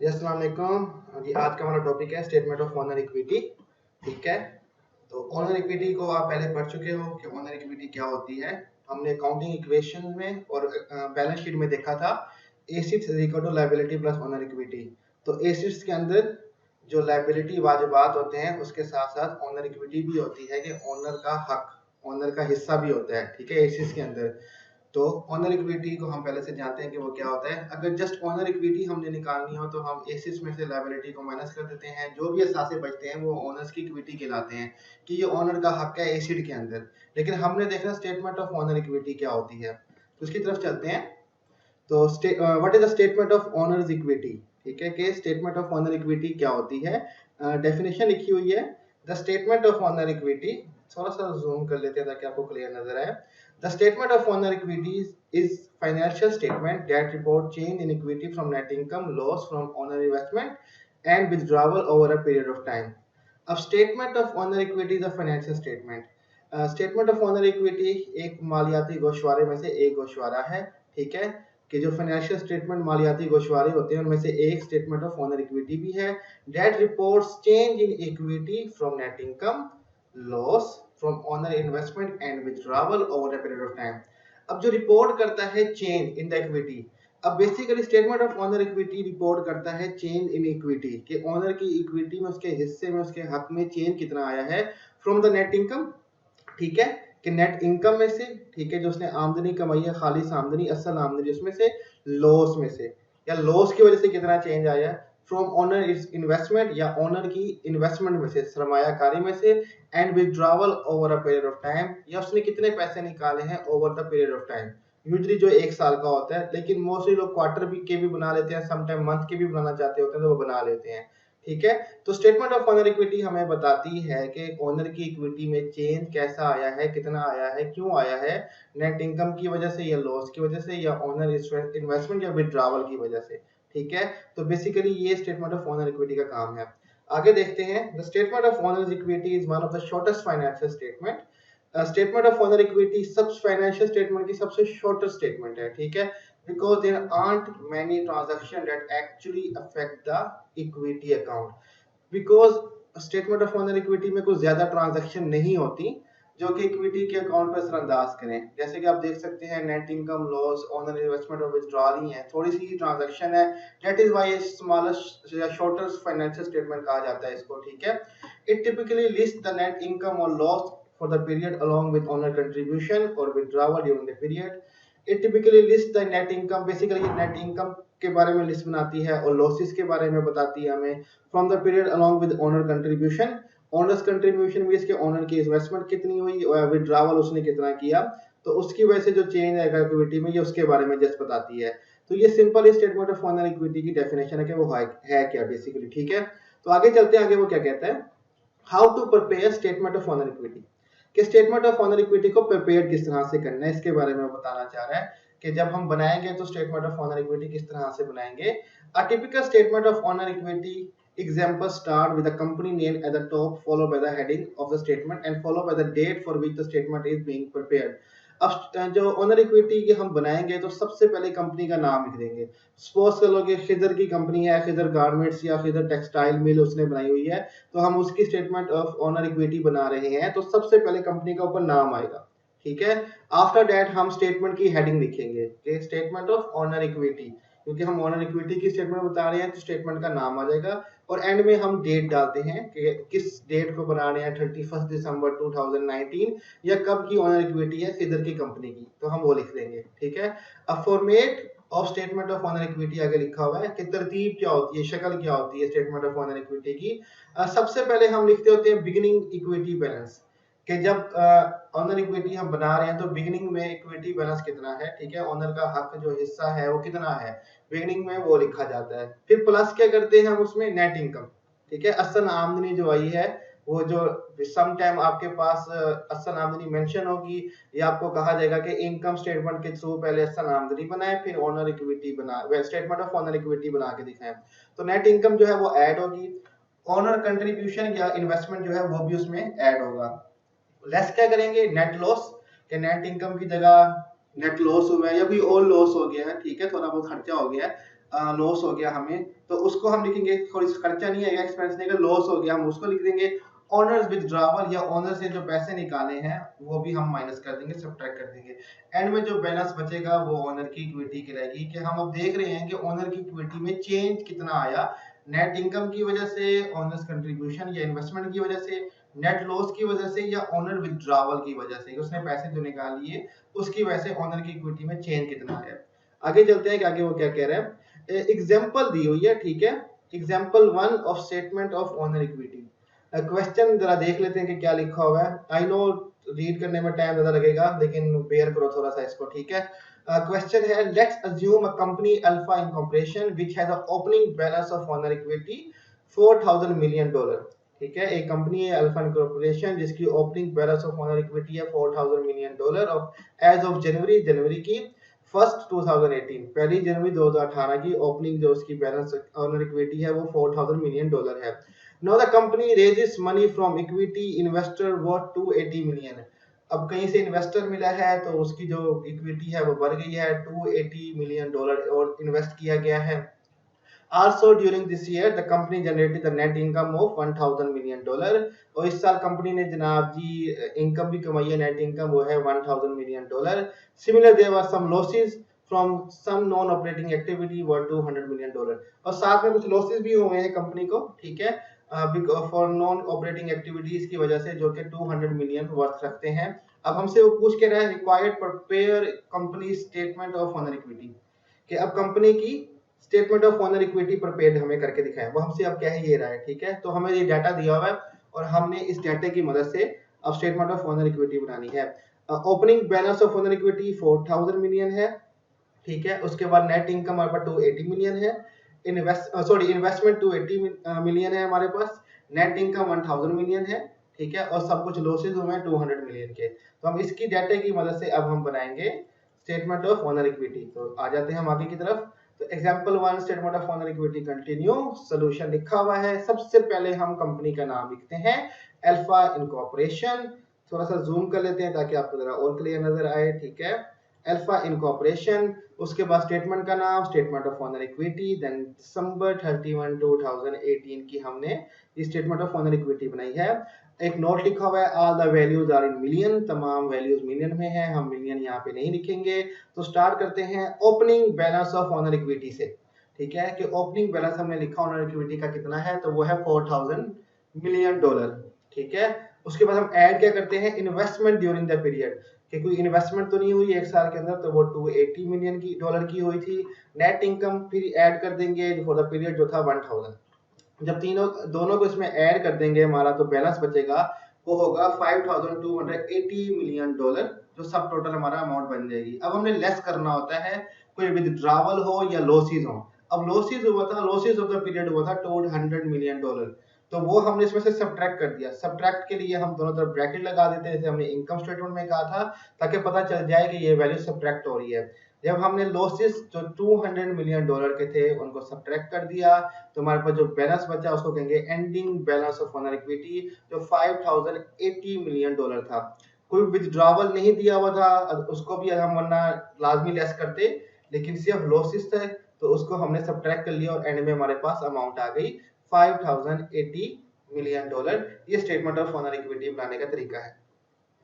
जी अस्सलाम वालेकुम जी। आज का हमारा टॉपिक है स्टेटमेंट ऑफ ओनर इक्विटी। ठीक है, तो ओनर इक्विटी को आप पहले पढ़ चुके हो कि ओनर इक्विटी क्या होती है। हमने अकाउंटिंग इक्वेशन में और बैलेंस शीट में देखा था assets is equal to liability plus owner equity. तो एसेट्स के अंदर जो लायबिलिटी वाजिबात होते हैं उसके साथ साथ ओनर इक्विटी भी होती है कि ओनर का हक, ओनर का हिस्सा भी होता है। ठीक है, एसेट्स के अंदर। तो ओनर इक्विटी को हम पहले से जानते हैं कि वो क्या होता है। अगर जस्ट ओनर इक्विटी हमने निकालनी हो तो हम एसेट्स में से लायबिलिटी को माइनस कर देते हैं, जो भी असासे बचते हैं वो ओनर्स की इक्विटी कहलाते हैं कि ये ओनर का हक है एसेट के अंदर। लेकिन हमने देखना स्टेटमेंट ऑफ ओनर इक्विटी क्या होती है, तो उसकी तरफ चलते हैं। तो what is the statement of owners equity. ठीक है, कि स्टेटमेंट ऑफ ओनर इक्विटी क्या होती है। डेफिनेशन लिखी हुई है, the statement of owner equity. थोड़ा सा जूम कर लेते हैं ताकि आपको क्लियर नजर आए। The statement of owner equities is financial statement that report change in equity from net income, loss from owner investment, and withdrawal over a period of time. अब statement of owner equity is a financial statement. Statement of owner equity एक मालियाती गोशवारे में से एक गोशवारा है। ठीक है, कि जो फाइनेंशियल स्टेटमेंट मालियाती गोशवारे होते हैं उनमें से एक स्टेटमेंट ऑफ ओनर इक्विटी भी है। That reports change in equity from net income, loss from owner investment and withdrawal over a period of time. अब जो रिपोर्ट करता है चेंज इन द इक्विटी, अब basically statement of owner equity report करता है change in equity कि owner की equity में, उसके हिस्से में, उसके हक में चेंज कितना आया है फ्रॉम द नेट इनकम। ठीक है, कि नेट इनकम में से, ठीक है, जो उसने आमदनी कमाई है, खालिस आमदनी, असल आमदनी, उसमें से लॉस में से, या लॉस की वजह से कितना चेंज आया है फ्रॉम ओनर इन्वेस्टमेंट, या ओनर की इन्वेस्टमेंट में से, सरमायाकारी में से, and withdrawal over a period of time, या उसने कितने पैसे निकाले हैं over the period of time. Usually जो एक साल का होता है, लेकिन मोस्टली लोग क्वार्टर के भी बना लेते हैं, समटाइम मंथ के भी बनाना चाहते होते हैं तो वो बना लेते हैं। ठीक है, तो स्टेटमेंट ऑफ ओनर इक्विटी हमें बताती है कि ओनर की इक्विटी में चेंज कैसा आया है, कितना आया है, क्यों आया है, नेट इनकम की वजह से, या लॉस की वजह से, या ओनर इन्वेस्टमेंट या विथड्रॉवल की वजह से। ठीक है, तो बेसिकली ये स्टेटमेंट ऑफ ओनर इक्विटी का काम है। आगे देखते हैं। The statement of owner equity is one of the shortest financial statement. Statement of owner equity सब फाइनेंशियल स्टेटमेंट की सबसे शॉर्टेस्ट स्टेटमेंट है। ठीक है, because there aren't many transactions that actually affect the equity account, because statement of owner equity में कुछ ज्यादा transaction नहीं होती जो कि इक्विटी के अकाउंट पर असरअंदाज करें। जैसे कि आप देख सकते हैं net income, loss, owner investment और विथड्रॉल ही है, थोड़ी सी ही ट्रांजैक्शन है। दैट इज व्हाई स्मॉलेस्ट या शॉर्टेस्ट फाइनेंशियल स्टेटमेंट कहा जाता है इसको। ठीक है, it typically list the net income और loss for the period along with owner contribution or withdrawal during the period. It typically lists the net income, basically net income के बारे में लिस्ट बनाती है और लॉसेस के बारे में बताती है हमें from the period along with owner contribution. Owners contribution भी इसके ओनर की इन्वेस्टमेंट कितनी हुई और विथड्रॉवल उसने कितना किया, तो उसकी वजह से जो चेंज आएगा इक्विटी में, ये उसके बारे में जस्ट बताती है। तो ये simple statement of owner equity की डेफिनेशन है कि वो है क्या बेसिकली। ठीक है, तो आगे चलते हैं। आगे वो क्या कहता है, how to prepare statement of owner equity, कि स्टेटमेंट ऑफ ओनर इक्विटी को प्रिपेयर किस तरह से करना है, इसके बारे में बताना चाह रहा है कि जब हम बनाएंगे तो स्टेटमेंट ऑफ ओनर इक्विटी किस तरह से बनाएंगे। A typical statement of owner equity example start with the company name at the top, followed by the heading of the statement and followed by the date for which the statement is being prepared. अब जो owner equity की हम बनाएंगे तो सबसे पहले company का नाम लिख देंगे। सपोज कर लो कि खिदर की कंपनी है, खिदर गारमेंट्स या खिदर टेक्सटाइल मिल उसने बनाई हुई है, तो हम उसकी स्टेटमेंट ऑफ ओनर इक्विटी बना रहे हैं, तो सबसे पहले कंपनी का ऊपर नाम आएगा। ठीक है, आफ्टर दैट हम स्टेटमेंट की हेडिंग लिखेंगे कि स्टेटमेंट ऑफ ओनर इक्विटी, क्योंकि हम ओनर इक्विटी की स्टेटमेंट बता रहे हैं तो स्टेटमेंट का नाम आ जाएगा। और एंड में हम डेट डालते हैं कि किस डेट को बना रहे हैं, 31 दिसंबर 2019, या कब की ओनर इक्विटी है किधर की कंपनी की, तो हम वो लिख देंगे। ठीक है, अब format of statement of owner equity आगे लिखा हुआ है कि तरतीब क्या होती है, शक्ल क्या होती है स्टेटमेंट ऑफ ओनर इक्विटी की। सबसे पहले हम लिखते होते हैं बिगिनिंग इक्विटी बैलेंस, कि जब ओनर इक्विटी हम बना रहे हैं तो बिगिनिंग में इक्विटी बैलेंस कितना है। ठीक है, ओनर का हक जो हिस्सा है वो कितना है, बिगिनिंग में वो लिखा जाता है। फिर प्लस क्या करते हैं हम उसमें, नेट इनकम। ठीक है, असल आमदनी जो आई है, वो जो सम टाइम आपके पास असल आमदनी मेंशन होगी, या आपको कहा जाएगा कि इनकम स्टेटमेंट के थ्रू पहले असल आमदनी बनाए फिर ओनर इक्विटी बना, स्टेटमेंट ऑफ ओनर इक्विटी बना के दिखाएं। तो नेट इनकम जो है वो ऐड होगी, ओनर कंट्रीब्यूशन या इन्वेस्टमेंट जो है वो भी उसमें ऐड होगा। लेस क्या करेंगे, नेट लॉस, के नेट इनकम की जगह नेट लॉस हुआ है या कोई और लॉस हो गया है। ठीक है, थोड़ा बहुत खर्चा हो गया है, लॉस हो गया हमें, तो उसको हम लिखेंगे, थोड़ी खर्चा नहीं आएगा, एक्सपेंस नहीं आएगा, लॉस हो गया, हम उसको लिख देंगे। ऑनर्स विथड्रॉवल या ऑनर से जो पैसे निकाले हैं वो भी हम माइनस कर देंगे, सब्ट्रैक्ट कर देंगे। एंड में जो बैलेंस बचेगा वो ऑनर की इक्विटी कहलाएगी। कि हम अब देख रहे हैं कि ऑनर की इक्विटी में चेंज कितना आया, नेट इनकम की वजह से, ऑनर्स कंट्रीब्यूशन या इन्वेस्टमेंट की वजह से, नेट लॉस की वजह से, या ऑनर विथड्रॉवल की वजह से, उसने पैसे जो निकाल लिए उसकी वजह से ऑनर की इक्विटी में चेंज कितना है। आगे चलते हैं कि आगे वो क्या कह रहे हैं। एग्जांपल दी हुई है, ठीक है, example 1 of statement of owner equity. Question जरा देख लेते हैं कि क्या लिखा हुआ है। आई नो रीड करने में टाइम ज्यादा लगेगा, लेकिन बेयर करो थोड़ा सा इसको, ठीक है। क्वेश्चन है, let's assume a company Alpha Incorporation which has a opening balance of owner equity $4,000 million. ठीक है, एक कंपनी है अल्फा इनकॉर्पोरेशन जिसकी opening balance of owner equity है $4,000 मिलियन ऑफ एज ऑफ जनवरी की 1 2018, पहली जनवरी 2018 की ओपनिंग जो उसकी बैलेंस ऑनर इक्विटी है वो $4,000 मिलियन है। Now the company raises money from equity investor worth $280 million. अब कहीं से इन्वेस्टर मिला है तो उसकी जो इक्विटी है वो बढ़ गई है, $280 मिलियन और इन्वेस्ट किया गया है। Also during this year the company generated the net income of $1,000 million। और इस साल कंपनी ने जनाब जी इनकम भी कमाई है, नेट इनकम वो है $1,000 million. Similar there were some losses from some non operating activity worth $200 million. और साथ में कुछ लॉसेस भी हुए हैं कंपनी को, ठीक है, फॉर नॉन ऑपरेटिंग एक्टिविटीज की वजह से, जो कि 200 मिलियन वर्थ रखते हैं। अब हमसे वो पूछ के रहा है, required prepare company statement of owner equity, कि अब कंपनी की statement of owner equity prepared हमें करके दिखाएं। वो हमसे अब क्या है ये रहा है, ठीक है। तो हमें ये डाटा दिया हुआ है और हमने इस डाटा की मदद से अब स्टेटमेंट ऑफ ऑनर इक्विटी बनानी है। Opening balance of owner equity 4,000 million है, ठीक है। उसके बाद नेट इनकम हमारे पास 280 मिलियन है, इन्वेस्टमेंट 280 मिलियन है हमारे पास, नेट इनकम 1,000 मिलियन है, ठीक है, और सब कुछ लॉसेज हुए हैं 200 मिलियन के। तो हम इसकी डाटा की मदद से अब हम बनाएंगे स्टेटमेंट ऑफ ऑनर इक्विटी। तो आ जाते हैं हम आगे की तरफ। तो example 1 statement of owner equity continue. Solution लिखा हुआ है। सबसे पहले हम कंपनी का नाम लिखते हैं अल्फा इनकॉर्पोरेशन। थोड़ा सा जूम कर लेते हैं ताकि आपको जरा और क्लियर नजर आए, ठीक है। अल्फा इनकॉर्पोरेशन, उसके बाद स्टेटमेंट का नाम statement of owner equity, then दिसंबर 31 2018 की हमने ये स्टेटमेंट ऑफ ऑनर इक्विटी बनाई है। एक नोट लिखा हुआ है, all the values are in million, तमाम वैल्यूज मिलियन में है, हम मिलियन यहाँ पे नहीं लिखेंगे। तो स्टार्ट करते हैं opening balance of owner equity से, ठीक है, कि ओपनिंग बैलेंस हमने लिखा ऑनर इक्विटी का कितना है, तो वो है $4,000 मिलियन, ठीक है। उसके बाद हम ऐड क्या करते हैं, इन्वेस्टमेंट ड्यूरिंग द पीरियड, कि कोई इन्वेस्टमेंट तो नहीं हुई एक साल के अंदर, तो वो $280 मिलियन की हुई थी। नेट इनकम फिर ऐड कर देंगे फॉर द पीरियड जो था 1,000। जब दोनों को इसमें ऐड कर देंगे हमारा तो बैलेंस बचेगा, वो होगा $5,280 मिलियन, जो सब टोटल हमारा अमाउंट बन जाएगी। अब हमने लेस करना होता है, कोई विथड्रॉवल हो या लॉसेस हो। अब लॉसेस ऑफ द पीरियड हुआ था $200 मिलियन, तो वो हमने इसमें से सब्ट्रैक्ट कर दिया। सब्ट्रैक्ट के लिए हम दोनों तरफ ब्रैकेट लगा देते हैं, जैसे हमने इनकम स्टेटमेंट में कहा था, ताकि पता चल जाए कि ये वैल्यू सब्ट्रैक्ट हो रही है। जब हमने लॉसेस जो $200 मिलियन के थे उनको सब्ट्रैक्ट कर दिया, तो हमारे पास जो बैलेंस बचा उसको कहेंगे ending balance of owner equity, जो $5,080 मिलियन था। कोई विथड्रॉवल नहीं दिया हुआ था, उसको भी हम वरना लाजमी लेस करते, लेकिन सिर्फ लॉसेस थे तो उसको हमने सब्ट्रैक्ट कर लिया और एंड में हमारे पास अमाउंट आ गई $5,080 मिलियन। ये स्टेटमेंट ऑफ ऑनर इक्विटी बनाने का तरीका है।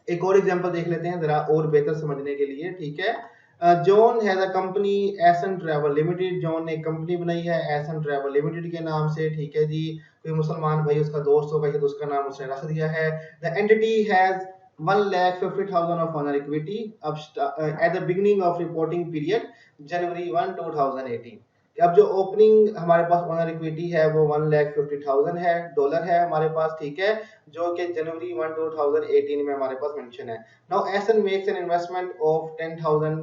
एक और एग्जांपल देख लेते हैं जरा और बेहतर समझने के लिए, ठीक है। John has a company essence travel limited. John ने एक कंपनी बनाई है एसन ट्रैवल लिमिटेड के नाम से, ठीक है जी। कोई मुसलमान भाई उसका दोस्त होगा तो उसका नाम उसने रख दिया है। The entity has 1,50,000 of owner equity अब at the beginning of reporting period January 1 2018। अब जो ओपनिंग हमारे पास ऑनर इक्विटी है वो 1,50,000 है, डॉलर है हमारे पास, ठीक है, जो कि जनवरी 1 2018 में हमारे पास मेंशन है। Now essence makes an investment of 10,000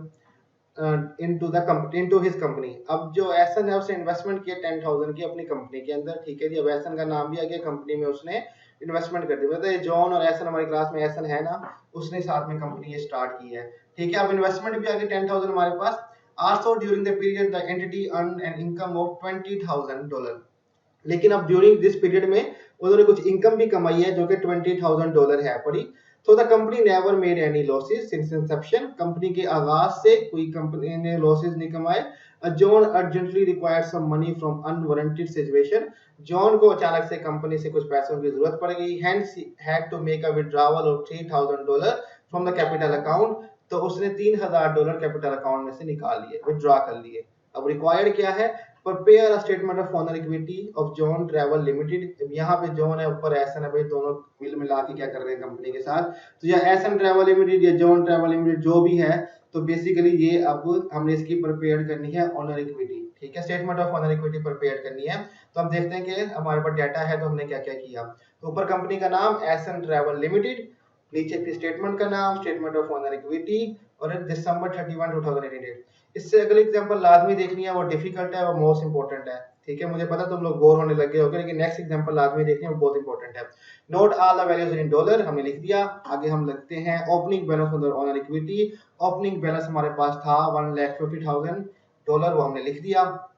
into his company। अब जो एसन है उसने इन्वेस्टमेंट किया 10,000 की अपनी कंपनी के अंदर, ठीक है जी। अब एसन का नाम भी आ गया, कंपनी में उसने इन्वेस्टमेंट कर दी। मतलब ये जॉन और एसन, हमारी क्लास में एसन है ना, उसने साथ में कंपनी ये स्टार्ट की है, ठीक है। अब इन्वेस्टमेंट भी आ गई 10,000 हमारे पास। Also during the period the entity earned an income of $20,000। लेकिन अब ड्यूरिंग दिस पीरियड में उन्होंने कुछ इनकम भी कमाई है जो कि $20,000 है पड़ी। तो the company never made any losses since inception. Company के आगाज से कोई कंपनी ने लॉसेस नहीं कमाए। John urgently required some money from unwarranted situation, John को अचानक से कंपनी से कुछ पैसों की जरूरत पड़ गई, hence he had to make a withdrawal of $3000 from the capital account, तो उसने $3000 कैपिटल अकाउंट में से निकाल लिए, विड्रॉ कर लिए। अब रिक्वायर्ड क्या है, prepare a statement of owner equity of John travel limited. यहाँ पे जॉन है, ऊपर एस एन है, भाई दोनों मिल मिला के क्या कर रहे हैं कंपनी के साथ, तो या एस एन ट्रैवल लिमिटेड या जॉन ट्रैवल लिमिटेड जो भी है, तो बेसिकली ये अब हमने इसकी प्रिपेयर करनी है ओनर इक्विटी, ठीक है, statement of owner equity prepare करनी है। तो हम देखते हैं कि हमारे पास डाटा है, तो हमने क्या क्या किया। तो ऊपर कंपनी का नाम एस एन ट्रैवल लिमिटेड, नीचे की स्टेटमेंट का नाम स्टेटमेंट ऑफ ओनर इक्विटी, और दिसंबर 31 2088। इससे अगली एग्जांपल लाजमी देखनी है, वो डिफिकल्ट है, वो मोस्ट इंपॉर्टेंट है, ठीक है, मुझे पता तुम लोग बोर होने लगे होगे, लेकिन नेक्स्ट एग्जांपल लाजमी देखनी है, वो बहुत इंपॉर्टेंट है। Note all the values in dollar हमने लिख दिया। आगे हम लिखते हैं opening balance of owner equity. Opening balance हमारे पास था $1,50,000, वो हमने लिख दिया।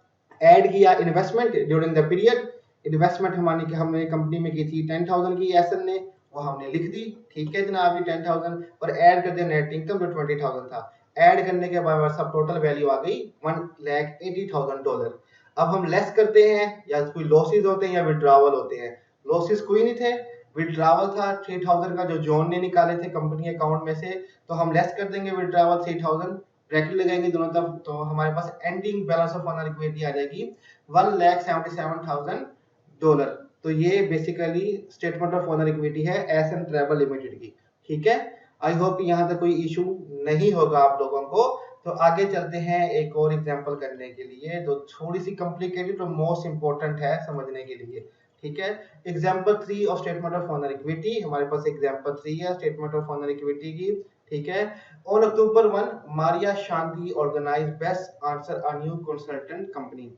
ऐड किया investment during the period, investment हमने कंपनी में की थी 10,000 की एसएन ने, वो हमने लिख दी, ठीक है जनाब, 10,000, और ऐड कर दिया नेट इनकम जो 20,000 था। ऐड करने के बाद हमारे सब टोटल वैल्यू आ गई $1,80,000। अब हम लेस करते हैं, या कोई लॉसेस होते हैं या विड्रॉवल होते हैं। लॉसेस कोई नहीं थे, विड्रॉवल था 3,000 का जो जॉन ने निकाले थे कंपनी अकाउंट में से, तो हम लेस कर देंगे विड्रॉवल 3,000, ब्रैकेट लगाएंगे दोनों तरफ, तो हमारे पास ending balance of owner equity आ जाएगी $1,77,000। तो ये basically statement of owner equity है एस एन ट्रैवल लिमिटेड की, ठीक है। आई होप यहाँ तक कोई इशू नहीं होगा आप लोगों को। तो आगे चलते हैं एक और एग्जांपल करने के लिए, जो थोड़ी सी कॉम्प्लिकेटेड और मोस्ट इंपॉर्टेंट है समझने के लिए, ठीक है। Example 3 of statement of owner equity, हमारे पास एग्जांपल 3 है स्टेटमेंट ऑफ ओनर इक्विटी की, ठीक है। On October 1 Maria Shanti organize best answer a new consultant company.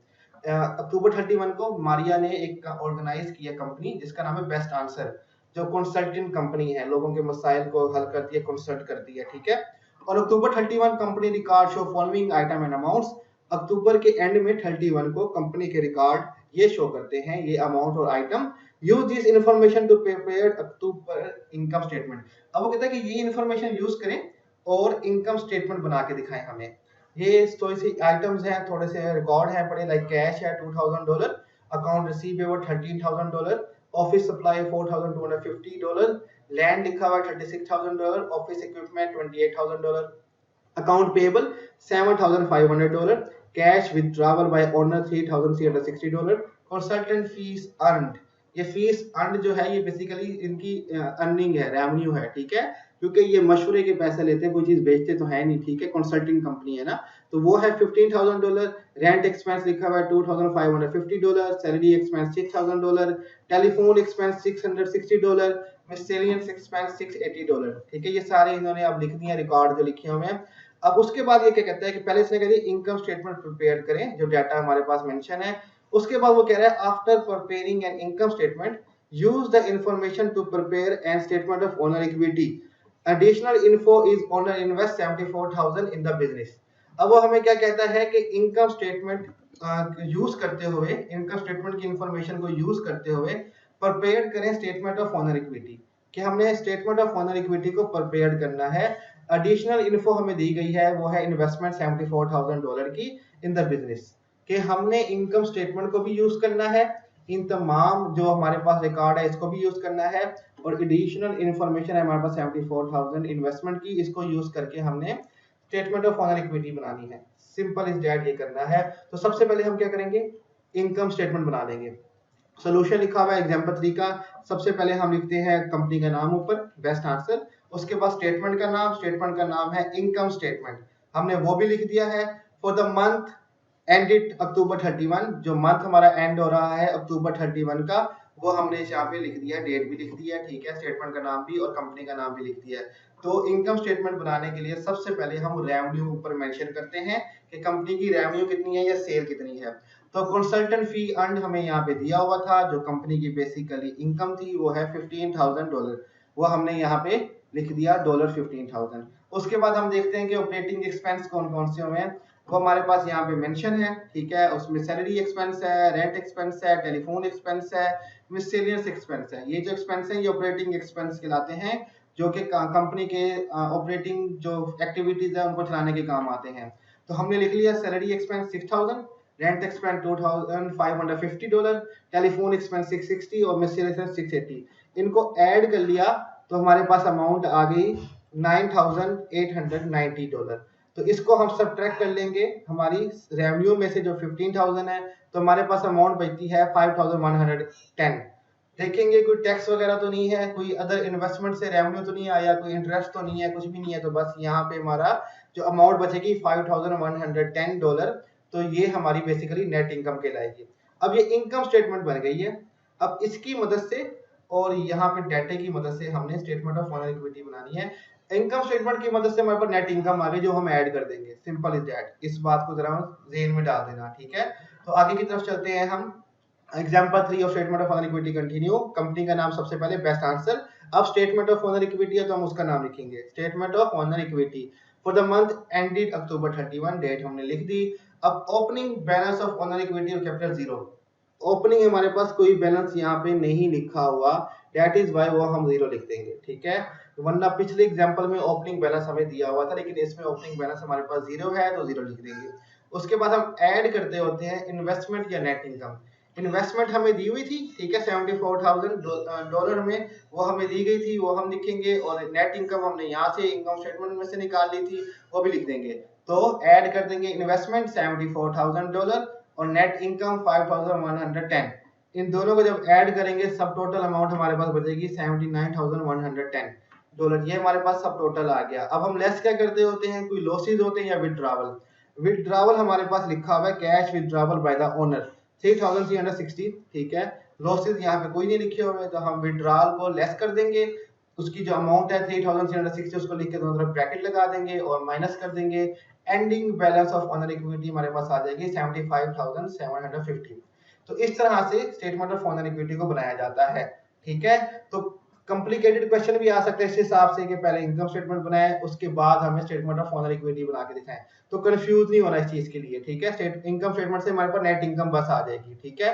October 31 को मारिया ने एक ऑर्गेनाइज किया कंपनी जिसका नाम है बेस्ट आंसर, जो कंसल्टेंट कंपनी है, लोगों के मसाइल को हल करती है, कंसल्ट करती है, ठीक है। और October 31 company record show following item and amounts. October के एंड में 31 को कंपनी के रिकॉर्ड ये शो करते हैं, ये अमाउंट और item. Use this information to prepare October income statement. अब वो कहता है कि ये इंफॉर्मेशन यूज करें और इनकम स्टेटमेंट बना के दिखाएं हमें। ये थोड़ी सी आइटम्स हैं, थोड़े से रिकॉर्ड हैं पड़े, लाइक कैश है $2,000, account receivable $13,000, office supply $4,250, land लिखा हुआ $36,000, office equipment $28,000, account payable $7,500, cash withdrawal bye owner $3,360, consultant fees earned. ये फीस अर्नड जो है ये बेसिकली इनकी अर्निंग है, रेवेन्यू है, ठीक है, क्योंकि ये मशवरे के पैसे लेते हैं, कोई चीज बेचते तो है नहीं, ठीक है, कंसल्टिंग कंपनी है ना, तो वो है $15,000। रेंट एक्सपेंस लिखा हुआ है $2,550, salary expense $6,000, telephone expense $660, miscellaneous expense $680, ठीक है। ये सारे इन्होंने अब लिख दिए रिकॉर्ड जो लिखे हुए हैं। अब उसके बाद ये क्या कहता है कि पहले इसने कह दिया इनकम स्टेटमेंट प्रिपेयर करें, जो डाटा हमारे पास मेंशन है। उसके बाद वो कह रहा है after preparing an income statement use the information to prepare an statement of owner equity. Additional info is owner invest 74,000 in the business. अब वो हमें क्या कहता है कि इनकम स्टेटमेंट यूज करते हुए, इनकम स्टेटमेंट की इंफॉर्मेशन को यूज करते हुए प्रिपेयर करें स्टेटमेंट ऑफ ओनर इक्विटी, कि हमने स्टेटमेंट ऑफ ओनर इक्विटी को प्रिपेयर करना है। एडिशनल इन्फो हमें दी गई है, वो है इन्वेस्टमेंट $74,000 की इन द बिजनेस, कि हमने इनकम स्टेटमेंट को भी यूज करना है, इन तमाम जो हमारे पास रिकॉर्ड है इसको भी यूज करना है, और एडिशनल इंफॉर्मेशन है हमारे पास 74,000 इन्वेस्टमेंट की, इसको यूज करके हमने स्टेटमेंट ऑफ ओनर इक्विटी बनानी है। सिंपल इज दैट, ये करना है। तो सबसे पहले हम क्या करेंगे, इनकम स्टेटमेंट बना देंगे। सोल्यूशन लिखा हुआ है एग्जांपल 3 का। सबसे पहले हम लिखते हैं कंपनी का नाम ऊपर, बेस्ट आंसर, उसके बाद स्टेटमेंट का नाम, स्टेटमेंट का नाम है इनकम स्टेटमेंट, हमने वो भी लिख दिया है। For the month ended October 31, जो मंथ हमारा एंड हो रहा है अक्टूबर 31 का, वो हमने यहाँ पे लिख दिया, डेट भी लिख दिया, ठीक है, स्टेटमेंट का नाम भी और कंपनी का नाम भी लिख दिया है। तो इनकम स्टेटमेंट बनाने के लिए सबसे पहले हम रेवेन्यू ऊपर मेंशन करते हैं कि कंपनी की रेवेन्यू कितनी है या सेल कितनी है। तो कंसल्टेंट फी अर्न हमें यहाँ पे दिया हुआ था, जो कंपनी की बेसिकली इनकम थी वो है $15,000, वो हमने यहाँ पे लिख दिया $15,000। उसके बाद हम देखते हैं कि ऑपरेटिंग एक्सपेंस कौन कौन से हैं, वो हमारे पास यहाँ पे मेंशन है, ठीक है। उसमें सैलरी एक्सपेंस है, रेंट एक्सपेंस है, टेलीफोन एक्सपेंस है, मिससेलियस एक्सपेंस है। ये जो एक्सपेंस है ये ऑपरेटिंग एक्सपेंस कहलाते हैं, जो कि कंपनी के ऑपरेटिंग जो एक्टिविटीज है उनको चलाने के काम आते हैं। तो हमने लिख लिया salary expense 6000, rent expense $2550, telephone expense 660 और मिसलेनियस 680। इनको ऐड कर लिया तो हमारे पास अमाउंट आ गई $9890। तो इसको हम सब्ट्रैक्ट कर लेंगे हमारी रेवेन्यू में से जो 15,000 है, तो हमारे पास अमाउंट बचती है 5110। देखेंगे कोई टैक्स वगैरह तो नहीं है, कोई अदर इन्वेस्टमेंट से रेवेन्यू तो नहीं आया, कोई इंटरेस्ट तो नहीं है, कुछ भी नहीं है, तो बस यहाँ पे हमारा जो अमाउंट बचेगी $5110। तो ये हमारी बेसिकली नेट इनकम कहलाएगी। अब ये इनकम स्टेटमेंट बन गई है। अब इसकी मदद से और यहाँ पे डाटा की मदद से हमने स्टेटमेंट ऑफ ओनर इक्विटी बनानी है। इनकम स्टेटमेंट की मदद से हमारे पास नेट इनकम आ गई जो हम ऐड कर देंगे। Simple is that. इस बात को जरा ज़हन में डाल देना, ठीक है। तो आगे की तरफ चलते हैं हम। Example 3 of statement of owner equity continue. Company का नाम सबसे पहले बेस्ट आंसर। अब स्टेटमेंट ऑफ ओनर इक्विटी है तो हम उसका नाम लिखेंगे statement of owner equity for the month ended October 31। Date हमने लिख दी। अब opening balance of owner equity और कैपिटल 0। ओपनिंग हमारे पास कोई बैलेंस यहाँ पे नहीं लिखा हुआ, दैट इज वाई वो हम 0 लिख देंगे, ठीक है। वरना पिछले एग्जांपल में ओपनिंग बैलेंस हमें दिया हुआ था, लेकिन इसमें ओपनिंग बैलेंस हमारे पास 0 है तो 0 लिख देंगे। उसके बाद हम ऐड करते होते हैं इन्वेस्टमेंट या नेट इनकम। इन्वेस्टमेंट हमें दी हुई थी, ठीक है, $74,000 में वो हमें दी गई थी, वो हम लिखेंगे। और नेट इनकम हमने यहाँ से इनकम स्टेटमेंट में से निकाल ली थी, वो भी लिख देंगे। तो ऐड कर देंगे इन्वेस्टमेंट $74,000 और नेट इनकम 5110। इन दोनों को जब ऐड करेंगे सब टोटल अमाउंट हमारे पास बचेगी $79,110। ये हमारे पास सब टोटल आ गया। अब हम लेस क्या करते होते हैं, कोई लॉसेज होते हैं या विथड्रॉवल। विथड्रॉवल हमारे पास लिखा हुआ है cash withdrawal by the owner 3360, ठीक है। लॉसेज यहाँ पे कोई नहीं लिखे हुए, तो हम विथड्रॉल को लेस कर देंगे। उसकी जो अमाउंट है 3360 उसको लिख के दोनों तरफ ब्रैकेट लगा देंगे और माइनस कर देंगे। Ending balance of owner equity हमारे पास आ जाएगी 75,750। तो इस तरह से स्टेटमेंट ऑफ ओनर इक्विटी को बनाया जाता है, ठीक है। तो कॉम्प्लिकेटेड क्वेश्चन भी आ सकते हैं इस हिसाब से कि पहले इनकम स्टेटमेंट बनाए उसके बाद हमें स्टेटमेंट ऑफ ओनर इक्विटी बना के दिखाएं। तो कंफ्यूज नहीं होना इस चीज के लिए, ठीक है। इनकम स्टेटमेंट से हमारे पास नेट इनकम बस आ जाएगी, ठीक है।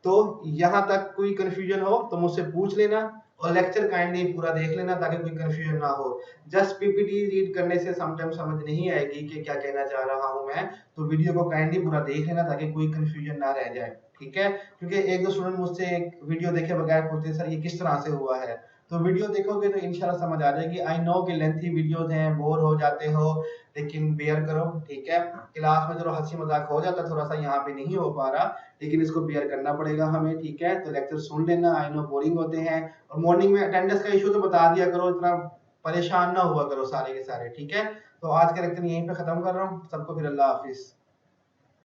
तो यहाँ तक कोई कंफ्यूजन हो तो मुझसे पूछ लेना और लेक्चर काइंडली पूरा देख लेना ताकि कोई कंफ्यूजन ना हो। जस्ट पीपीटी रीड करने से समटाइम समझ नहीं आएगी कि क्या कहना चाह रहा हूँ मैं, तो वीडियो को काइंडली पूरा देख लेना ताकि कोई कंफ्यूजन ना रह जाए, ठीक है। क्योंकि एक दो स्टूडेंट मुझसे एक वीडियो देखे बगैर पूछते सर ये किस तरह से हुआ है, तो वीडियो देखोगे तो इंशाल्लाह समझ आ जाएगी। आई नो कि लेंथी वीडियोस हैं, बोर हो जाते हो, लेकिन बेयर करो, ठीक है। क्लास में जो हंसी मजाक हो जाता है थोड़ा सा यहाँ पे नहीं हो पा रहा, लेकिन इसको बेयर करना पड़ेगा हमें, ठीक है। तो लेक्चर सुन लेना, आई नो बोरिंग होते हैं। और मॉर्निंग में अटेंडेंस का इशू तो बता दिया करो, इतना परेशान ना हुआ करो सारे के सारे, ठीक है। तो आज का लेक्चर यहीं पे खत्म कर रहा हूँ। सबको फिर अल्लाह हाफिज।